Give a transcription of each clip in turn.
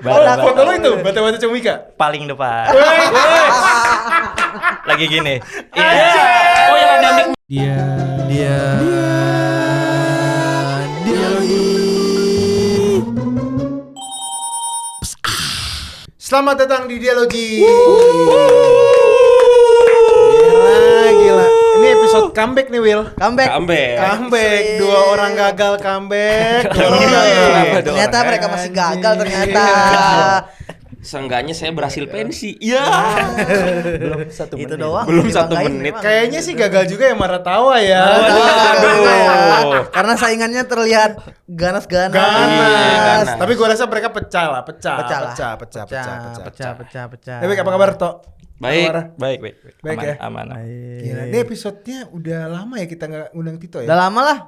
Foto lo itu bata-bata Comika. paling depan. Woi. Lagi gini. Iya. Oh yang ada mic. Dia Selamat datang di Dialogi. Gila. Ini episode comeback nih, Will. comeback. Dua orang gagal comeback. Ternyata mereka masih gagal ternyata. Seenggaknya saya berhasil pensi. Iya. Belum 1 menit. Itu doang. Belum dibanggain 1 menit. memang. Kayaknya sih gagal juga ya Maratawa ya. Waduh. Karena saingannya terlihat ganas-ganas. Ganas. Tapi gua rasa mereka pecah lah. Pecah. Tapi apa kabar, Tok? Baik. Anwar? Baik. Baik ya? Aman. Gila, ini episode-nya udah lama ya kita nggak undang Tito ya? Udah lama lah.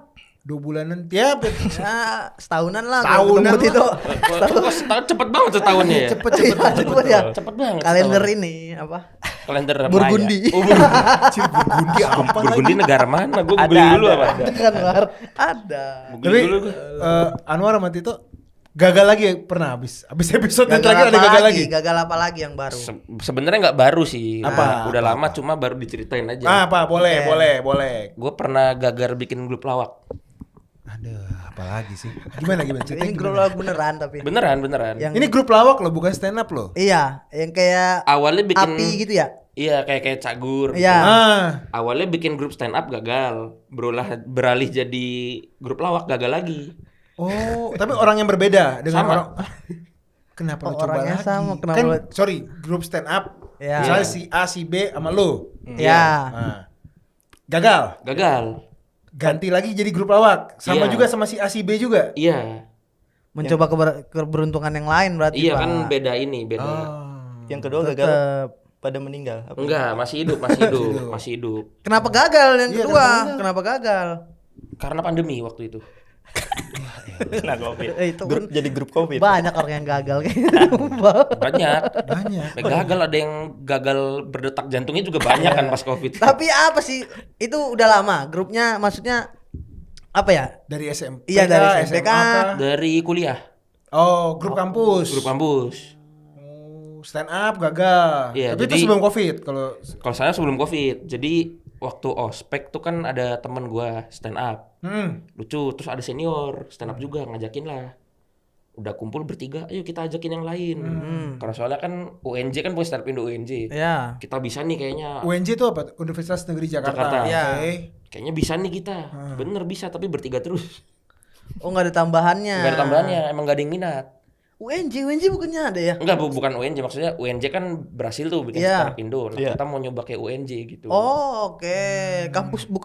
2 bulanan tiap. Ya, setahunan lah. Tahunan ketemu Tito. Cepet banget setahunnya ya. Cepet. Cepet ya. Cepet banget. Kalender setahun. ini apa? Kalender Burgundi. Maya. Oh, Burgundi apa Burgundi lagi? negara mana? Gue Ada, googling dulu ada. apa? Ada kan War? Ada. Tapi Dulu gua. Anwar sama Tito gagal lagi ya? Pernah habis episode yang Gagal terakhir ada apa gagal lagi? lagi. Gagal apa lagi yang baru? Sebenarnya nggak baru sih. Apa? Udah lama cuma baru diceritain aja. Apa? Boleh. Gue pernah gagal bikin grup lawak. Aduh, apa lagi sih? Gimana Ini ceritanya? grup gimana? lawak beneran tapi. Beneran. Yang Ini grup lawak loh, bukan stand up loh. Iya, yang kayak Awalnya bikin api gitu ya? Iya kayak cagur. Iya. Awalnya bikin grup stand up gagal, beralih jadi grup lawak gagal lagi. Oh, tapi orang yang berbeda dengan Sama. orang. Kenapa Oh, lu coba orangnya lagi? sama, kenapa Kan, lu- sorry, grup stand up. Iya. Misalnya si A, si B sama lu. Iya. Nah, gagal. Gagal. Ganti lagi jadi grup lawak. Sama Iya. juga sama si A, si B juga. Iya. Mencoba keberuntungan yang lain berarti. Iya Pak. kan beda ini, beda. Yang kedua gagal Tetep. pada meninggal. Apa? Enggak, masih hidup. Kenapa gagal yang Iya, kedua? kenapa Kenapa gagal? Karena pandemi waktu itu. Kena Covid. Itu kan Jadi grup Covid. banyak orang yang gagal kayaknya. Banyak. Banyak. Gagal ada yang gagal berdetak jantungnya juga banyak kan pas Covid. Tapi apa sih? Itu udah lama grupnya, maksudnya apa ya? Dari SMP. Iya, dari SMP SMA kah? kah? Dari kuliah, Oh, grup kampus. grup kampus. Oh, stand up gagal. Iya, Tapi itu jadi- sebelum Covid kalau Kalau saya sebelum Covid. Jadi waktu ospek tuh kan ada teman gua stand up. Lucu, terus ada senior stand up juga ngajakin lah. Udah kumpul bertiga, ayo kita ajakin yang lain. Karena soalnya kan UNJ kan punya stand up Indo UNJ. Ya. Kita bisa nih kayaknya. UNJ itu apa? Universitas Negeri Jakarta. Jakarta. Iya. Oke. Kayaknya bisa nih kita. Bener bisa tapi bertiga terus. Oh, nggak ada tambahannya. Gak ada tambahannya, emang gak ada yang minat. UNJ bukannya ada ya? Enggak, bukan UNJ, maksudnya UNJ kan berhasil tuh bikin Iya. stand up Indo. Nah, Iya. kita mau nyoba kayak UNJ gitu. Oh, oke.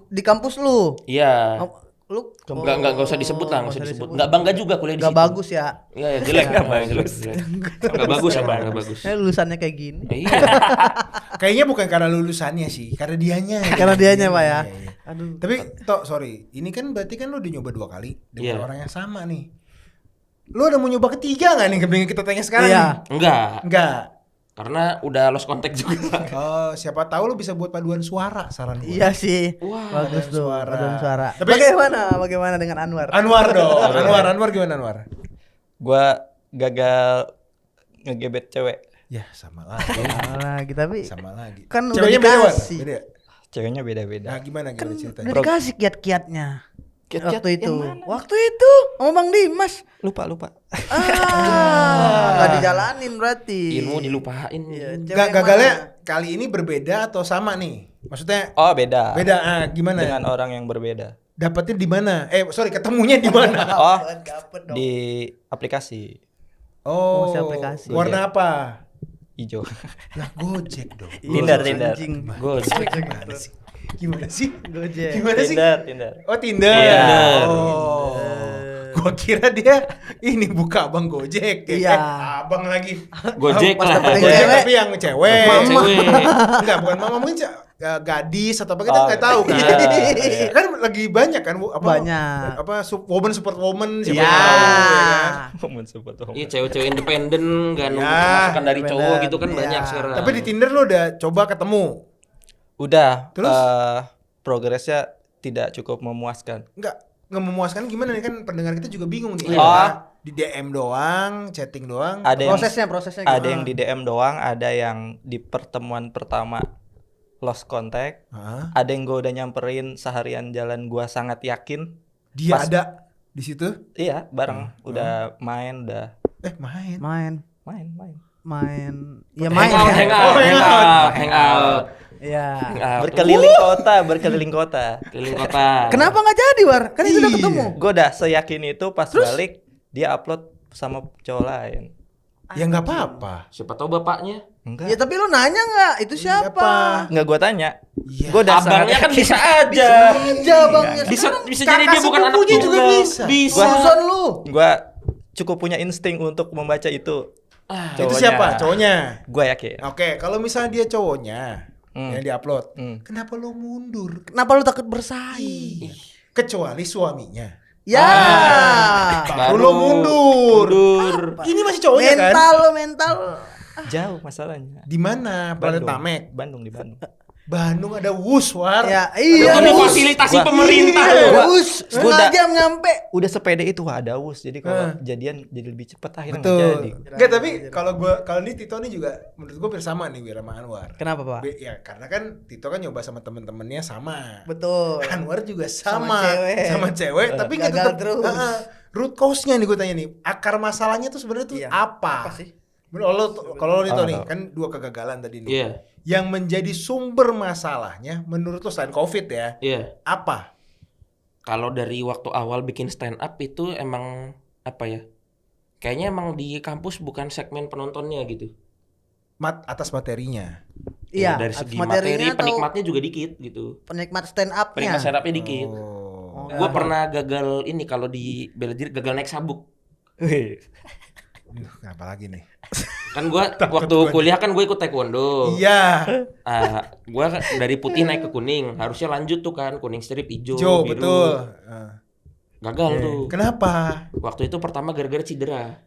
Di kampus lu. Iya. Lu Enggak usah disebut lah, enggak usah disebut. Enggak bangga juga kuliah di Gak situ. bagus ya. Iya, ya, jelek. Enggak bagus. Enggak bagus emang, enggak bagus. Lulusannya kayak gini. Iya. Kayaknya bukan karena lulusannya sih, karena dianya. Karena dianya, Pak ya. Iya. Aduh. Tapi Tok, sorry, ini kan berarti kan lu udah nyoba 2 kali dengan Iya. orang yang sama nih. Lu udah mau nyoba ketiga nggak nih? Kebingin kita tanya sekarang Iya. nih. Enggak, Enggak. karena udah lost contact juga. Oh, siapa tahu lu bisa buat paduan suara saran gue. Iya sih. Wah, Bagus tuh. suara. Paduan suara. Tapi- Bagaimana dengan Anwar? Anwar dong. Anwar gimana Anwar? Gua gagal ngegebet cewek. Ya, sama lagi. Lagi tapi Sama lagi. kan udah Ceweknya beda, Wan? dikasih. Beda. Ceweknya beda-beda. Nah, gimana Kan ceritanya? udah dikasih kiat-kiatnya. Kiat-kiat Waktu itu. yang mana? Waktu itu sama Bang Dimas. Lupa. Enggak dijalanin berarti. Ilmu dilupain. Iya, cewek Gak yang gagalnya mana? kali ini berbeda atau sama nih? Maksudnya Oh, beda. beda gimana? Dengan orang yang berbeda. Dapetnya di mana? Sorry, ketemunya di mana? Oh, Bukan dapet dong. di aplikasi Oh, si aplikasi. warna apa? hijau. Lah Gojek dong. Tinder. Anjing. Gojek. Gimana sih? Gimana sih? Gojek. Gimana sih? Tinder. Oh, Tinder. Iya. Oh. Gua kira dia ini buka abang Gojek. Iya. Abang lagi. Gojek Pas lah. dapet yang Gojek cewek. tapi yang cewek. Mama. Cewek. Enggak, bukan mama, mungkin gadis atau apa kita Oh, nggak tahu kan. iya. Kan lagi banyak kan apa? Banyak. Apa woman support woman siapa Iya. tahu ya kan. Momen support home. Iya, cewek-cewek independen nggak nunggu Ya, masukan dari cowok independen. gitu kan Iya. banyak sekarang. Tapi di Tinder lo udah coba ketemu. Udah. Terus? Progresnya tidak cukup memuaskan. Nggak memuaskan gimana nih, kan pendengar kita juga bingung nih. Oh, Di DM doang, chatting doang. Ada yang Prosesnya ada gimana? yang di DM doang, ada yang di pertemuan pertama lost contact, Hah? ada yang gue udah nyamperin seharian jalan, gue sangat yakin Dia Pas- ada di situ. iya bareng, udah main, udah Main. main. Ya main Hangout, ya. hangout. Iya. Berkeliling kota. Keliling kota. Kenapa nggak jadi, War? Kan itu udah Iya. ketemu. Gue udah seyakin itu pas balik dia upload sama cowok lain. Ya nggak apa-apa. Siapa tahu bapaknya. Enggak. Ya tapi lu nanya nggak? Itu siapa? Enggak gue tanya. Iya. Gue udah Abangnya kan bisa aja. Aja bangnya. Bisa jadi dia bukan anak sepupunya juga tunggal. bisa. Bisa. Urusan lu. Gue cukup punya insting untuk membaca itu. Itu siapa? Cowoknya. Gue yakin. Oke, kalau misalnya dia cowoknya yang diupload, Hmm. kenapa lo mundur? Kenapa lu takut bersaing? Kecuali suaminya. Ya. Baru lo mundur. Ini masih cowoknya kan? Mental. Jauh masalahnya. Di mana? Planet Namek. Bandung di Bandung. Bandung ada Wus, War. Ya, Itu iya. kan Wus. fasilitasi Gua- pemerintah. Iya, Gua- Wus. gua Setengah udah- jam nyampe. Udah sepede itu ada us. Jadi kalau jadian jadi lebih cepat akhirnya nggak jadi. Betul. Enggak, tapi kalau ini Tito nih juga menurut gue bersama nih Wir sama Anwar. Kenapa, Pak? Ya karena kan Tito kan nyoba sama temen-temennya sama. Betul. Anwar juga Sama sama cewek tapi nggak Gagal tetep, terus. root cause-nya nih gue tanya nih, akar masalahnya tuh sebenarnya tuh Iya. apa? Apa sih? Kalau lo Tito nih tahu. kan 2 kegagalan tadi nih. Iya. Yang menjadi sumber masalahnya menurut lo selain COVID ya, Iya. apa? Kalau dari waktu awal bikin stand up itu emang apa ya? Kayaknya emang di kampus bukan segmen penontonnya gitu. Atas materinya. Iya. Dari atas segi materinya materi atau penikmatnya juga dikit gitu. penikmat stand up-nya. Penikmat stand up-nya dikit. Oh. Gue pernah gagal ini kalau di bela diri gagal naik sabuk. Apa lagi nih? Kan gue waktu kuliah kan gue ikut taekwondo. Iya. Gue dari putih naik ke kuning. Harusnya lanjut tuh kan kuning strip hijau, Jo, biru. betul. Gagal tuh. Kenapa? Waktu itu pertama gara-gara cedera.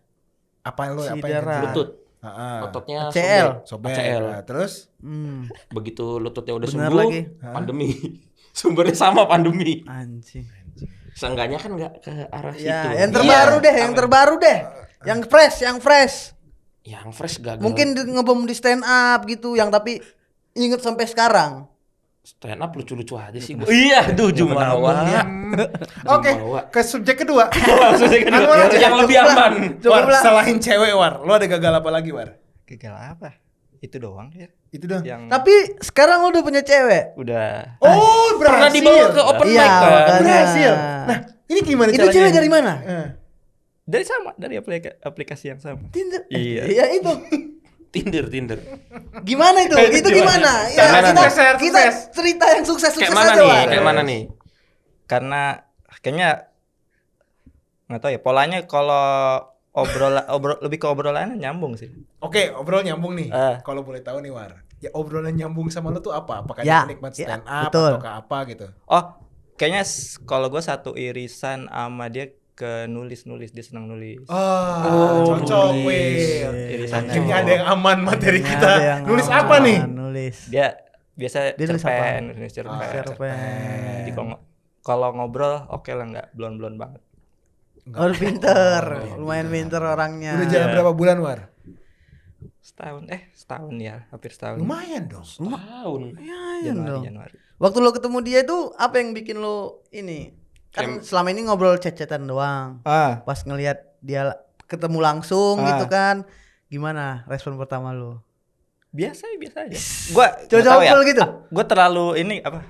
Apa lo apa yang Cedera. kena? Lutut. Heeh. Ototnya ACL. Sobek. ACL. Nah, terus Hmm. Begitu lututnya udah Bener sembuh, lagi. pandemi. Sumbernya sama pandemi. Anjing. Seenggaknya kan nggak ke arah Ya, situ. yang terbaru deh, yang terbaru deh. Yang fresh. Yang fresh gagal. Mungkin ngebom di stand up gitu, yang tapi inget sampai sekarang. stand up lucu-lucu aja sih. Iya, tuh Jumawa. Oke, ke subjek kedua. Anwar aja yang lebih aman. War, selain cewek War, lo ada gagal apa lagi War? Gagal apa? Itu doang ya. Itu dong. Yang Tapi sekarang lu udah punya cewek. udah Oh, Pernah dibawa ke open Iya, mic kan? makanya. Berhasil. Nah, ini gimana Itu caranya? cewek dari mana? dari aplikasi yang sama. Tinder. Iya. Iya itu. Tinder. Gimana itu? Itu gimana? Ya, Gimana kita, nih? kita cerita yang sukses-sukses Kayak mana aja, nih? Wan. Kayak mana nih? Karena kayaknya nggak tahu ya polanya kalau lebih ke obrolan nyambung sih. Oke, obrol nyambung nih. Ah. Kalau boleh tahu nih War, ya obrolan nyambung sama lo tuh apa? Apakah Ya, dia penikmat ya, stand up betul. atau apa gitu? Oh, kayaknya kalau gue satu irisan sama dia ke nulis dia senang nulis. Cocok, nulis. Will. Irisannya. Akhirnya ada yang aman materi Ini kita. ada yang Nulis aman, apa nih? Nulis. Dia biasa Dia nulis apa? nulis cerpen. Cerpen. Jadi kalau ngobrol oke lah, nggak blon banget. Oh, pinter. Lumayan pinter orangnya. Udah jalan berapa bulan War? Setahun ya, hampir setahun. Lumayan dong. Tahun. Januari. Waktu lo ketemu dia itu apa yang bikin lo ini? Kan selama ini ngobrol chat-chatan doang. Pas ngelihat dia ketemu langsung gitu kan, gimana respon pertama lo? Biasa aja. Gua Coba gitu. Gua terlalu ini apa?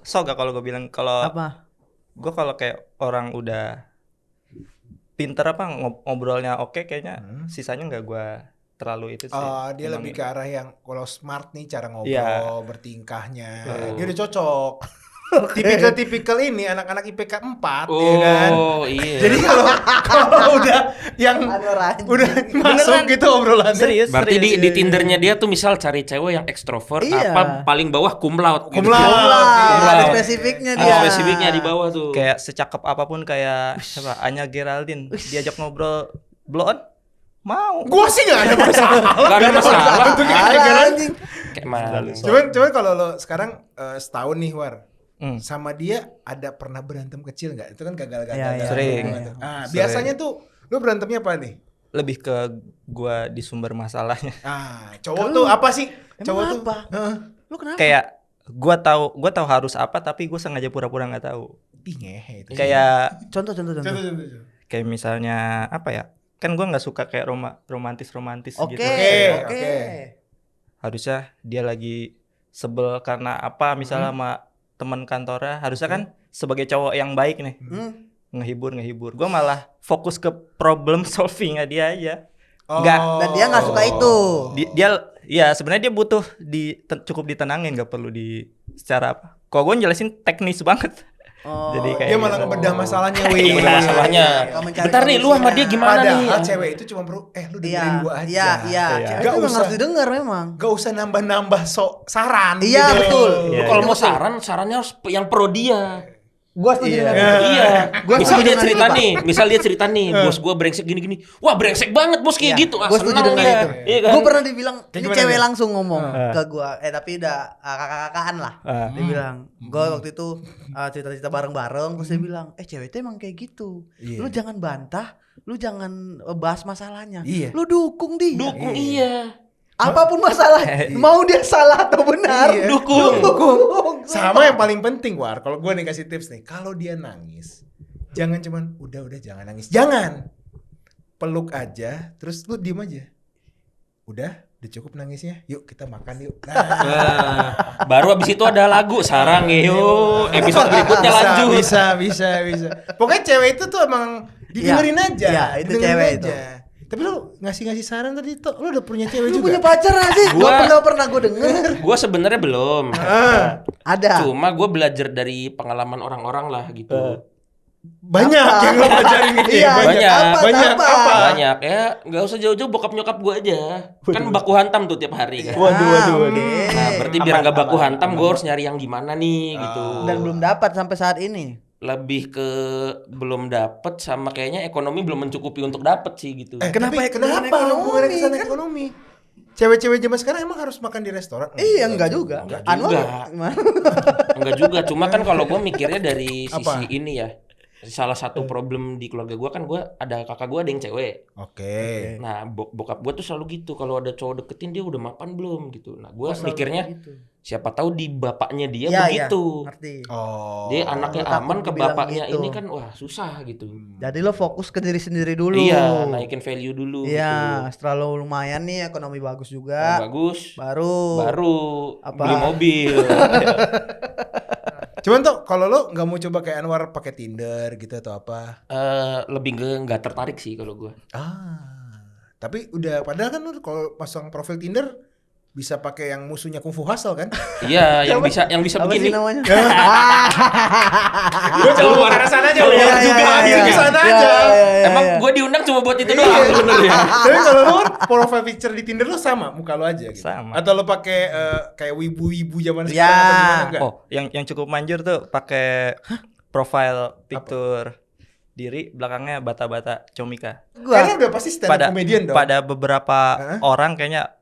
Gak kalau gue bilang kalau Apa? gue kalau kayak orang udah pinter apa ngobrolnya oke, kayaknya sisanya nggak gue terlalu itu sih. Dia Emang lebih ke arah yang kalau smart nih cara ngobrol, Iya. bertingkahnya. Dia udah cocok. Tipikal ini anak-anak IPK 4 ya kan. Oh iya. Jadi kalau udah yang udah masuk gitu obrolannya. serius. Berarti di Tindernya dia tuh misal cari cewek yang ekstrovert, Iya. apa paling bawah cum laude. Cum gitu. laude. Ada spesifiknya dia. Ada spesifiknya di bawah tuh. Kayak secakep apapun kayak siapa Anya Geraldine diajak ngobrol bloon mau. Gua sih gak ada masalah. Gak ada masalah. Itu kayak gara-gara. Kayak mana? Cuman kalau lo sekarang setahun nih War, sama dia ada pernah berantem kecil nggak? Itu kan gagal-gagal. Iya, sering. Biasanya tuh Lu berantemnya apa nih? Lebih ke gua di sumber masalahnya. Cowok tuh apa sih? Cowok tuh apa? Lu kenapa? Kayak gua tahu harus apa tapi gua sengaja pura-pura nggak tahu. ngehe itu. Kayak Contoh. kayak misalnya apa ya? Kan gua nggak suka kayak romantis gitu. Oke. Harusnya dia lagi sebel karena apa misalnya sama teman kantornya, harusnya kan sebagai cowok yang baik nih. Ngehibur. Gua malah fokus ke problem solvingnya dia aja. Dan dia nggak suka itu. Dia sebenarnya dia butuh cukup ditenangin, nggak perlu secara apa. Kok gue jelasin teknis banget. Jadi kayak dia malah gitu. ngebedah masalahnya, Bedah masalahnya. Bentar nih, lu sama dia gimana nih? Padahal cewek itu cuma perlu lu dengerin gua aja. Iya. Gak Itu usah harus didengar memang. Gak usah nambah Iya, saran gitu. betul. Lu kalau mau sarannya harus yang pro dia. Gua setuju dengan Iya. Gua Misal setuju dia dengan cerita itu, Pak. nih, bos gua brengsek gini-gini. Wah, brengsek banget bos kayak gitu. Gue setuju Senang dengan dia. itu. Iya kan? Gue pernah dibilang ini gimana cewek nih? langsung ngomong ke gue, tapi udah kakak-kakakan lah. Dia bilang, gue waktu itu cerita-cerita bareng-bareng, terus dia bilang, cewek itu emang kayak gitu. Lu jangan bantah, lu jangan bahas masalahnya. Iya. Lu dukung dia. Dukung iya. Apapun masalah, mau dia salah atau benar, Iya. Dukung. Sama yang paling penting, War, kalau gue nih kasih tips nih, kalau dia nangis, jangan cuman udah jangan nangis. Jangan. Peluk aja, terus lu diem aja. Udah cukup nangisnya. Yuk kita makan yuk. Nah, baru abis itu ada lagu Sarang yuk. Episode berikutnya lanjut. Bisa. Pokoknya cewek itu tuh emang didengerin aja. Iya, itu didengerin cewek aja. itu. Tapi lu ngasih saran tadi tuh, lu udah punya cewek Lu juga? punya pacar gak sih? Gua- Gak pernah gue denger. Gue sebenarnya belum. Ada. Cuma gue belajar dari pengalaman orang-orang lah gitu. Banyak Apa? yang lu pelajarin gitu. Iya, Banyak. Apa? Banyak ya, nggak usah jauh-jauh bokap nyokap gue aja. Kan baku hantam tuh tiap hari kan. Waduh. Nah, berarti biar nggak baku hantam, gue harus nyari yang gimana nih gitu. Dan belum dapat sampai saat ini. Lebih ke belum dapet sama kayaknya ekonomi belum mencukupi untuk dapet sih gitu. Kenapa Tapi ekonomi? kenapa hubungannya ke sana ekonomi? Cewek-cewek zaman sekarang emang harus makan di restoran? Iya, enggak juga. Enggak Anwar juga. gimana? Enggak juga, cuma kan kalau gue mikirnya dari sisi Apa? ini ya. Salah satu problem di keluarga gue kan ada kakak gue ada yang cewek. Oke. Nah bokap gue tuh selalu gitu, kalau ada cowok deketin dia udah mapan belum gitu. Nah gue selalu mikirnya gitu. siapa tahu di bapaknya dia Iya, begitu. ngerti. Oh. Dia anaknya Lu takut aman, ke dibilang bapaknya gitu. ini kan wah susah gitu. Jadi lo fokus ke diri sendiri dulu. Iya, naikin value dulu Iya, gitu. setelah lo lumayan nih ekonomi bagus Nah, juga. bagus. Baru. Baru Apa? beli mobil. Cuman tuh kalau lo nggak mau coba kayak Anwar pakai Tinder gitu atau apa? Lebih nggak tertarik sih kalau gue. Tapi udah padahal kan lo kalau pasang profil Tinder bisa pakai yang musuhnya Kung Fu Hustle kan? Iya, yang bisa Apa begini. sih namanya? Gue coba ke sana aja, Iya, juga iya, ke iya. sana Iya, aja. iya, iya. Emang gue diundang cuma buat itu doang sebenarnya. Tapi kalau lo profile picture di Tinder lo sama muka lo aja gitu. Sama. Atau lo pakai kayak wibu-wibu zaman Ya. sekarang atau gimana enggak? Oh, yang cukup manjur tuh pakai profile picture diri belakangnya bata-bata comika. Karena udah pasti stand up comedian dong. Pada beberapa orang kayaknya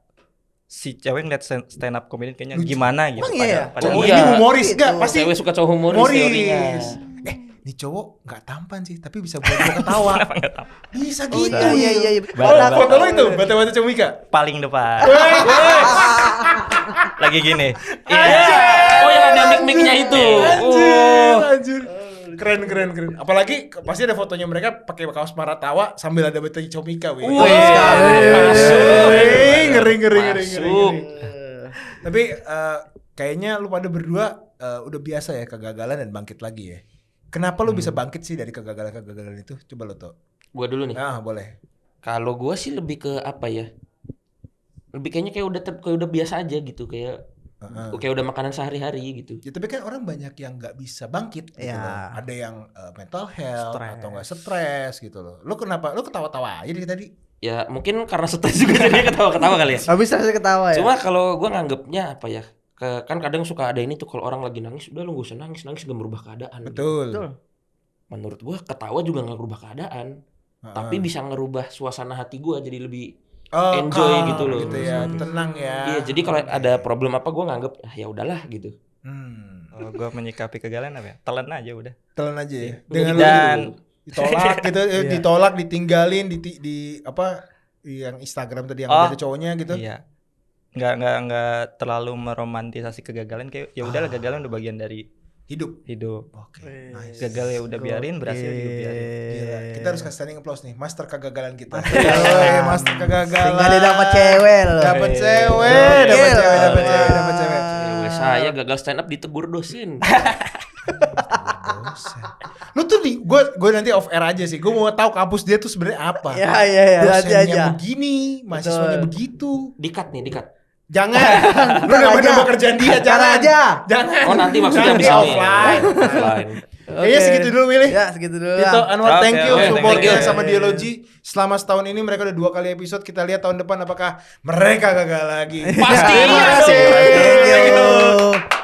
si cewek ngeliat stand up comedian kayaknya gimana gitu. Emang iya? Cowok Iya. ini humoris Gitu. enggak? Pasti Cewek suka cowok humoris teorinya. Ini cowok nggak tampan sih, tapi bisa buat gue ketawa. Kenapa nggak tahu? Bisa Oh gitu. iya. Bata-bata. Foto lo itu bata-bata comika. Paling depan. Lagi gini. Oh yang ada mic-micnya itu. Anjir. Keren. Apalagi pasti ada fotonya mereka pakai kaos Maratawa sambil ada bata comika. Wih. Masuk. Ngeri. Masuk. Tapi kayaknya lu pada berdua udah biasa ya kegagalan dan bangkit lagi ya. Kenapa lu bisa bangkit sih dari kegagalan itu? Coba lo tau. Gua dulu nih. Boleh. Kalau gua sih lebih ke apa ya? Lebih kayaknya kayak udah biasa aja gitu, kayak udah makanan sehari-hari gitu. Ya tapi kan orang banyak yang nggak bisa bangkit gitu Ya. loh. Ada yang mental health Stres. atau nggak stres gitu loh. Lu kenapa? Lu ketawa-tawa aja dari tadi. Ya mungkin karena stres juga jadi ketawa-ketawa kali ya. Habis saya ketawa ya. Cuma kalau gua nganggapnya apa ya? Kan kadang suka ada ini tuh kalau orang lagi nangis, udah lu gak usah nangis gak merubah keadaan. Betul. Menurut gua ketawa juga gak merubah keadaan. Tapi bisa ngerubah suasana hati gua jadi lebih enjoy calm gitu loh. Gitu ya, tenang ya. Iya, jadi kalau ada problem apa gua nganggap ya udahlah gitu. Kalau gue menyikapi kegagalan apa ya? Telan aja udah. Telan aja ya. Dengan Dan ditolak gitu, ditolak, ditinggalin, di apa yang Instagram tadi yang ada cowoknya gitu. Iya. Nggak terlalu meromantisasi kegagalan, kayak ya udahlah, gagalan udah bagian dari Hidup. Oke. Nice. Gagal ya udah biarin, berhasil juga biarin. Gila. Kita harus kasih standing applause nih, master kegagalan kita. Yoi, master kegagalan. Sehingga dia dapat cewek loh. Dapat cewek, dapat cewek. Cewek saya gagal stand up ditegur dosen. Lu tuh gue nanti off air aja sih. Gue mau tahu kampus dia tuh sebenarnya apa. Iya, nanti Dosennya aja. begini, mahasiswanya begitu. Dikat. Jangan. Lu nambah kerjaan dia, Cara jangan. aja. Jangan. Oh nanti maksudnya Nanti abis ini. offline. Kayaknya segitu dulu Willy. Ya, segitu dulu Tito lah. Anwar, thank you Oke, supportnya thank you. sama Dialogi. Selama setahun ini mereka udah 2 kali episode. Kita lihat tahun depan apakah mereka gagal lagi. Pasti. Terima kasih. Thank you.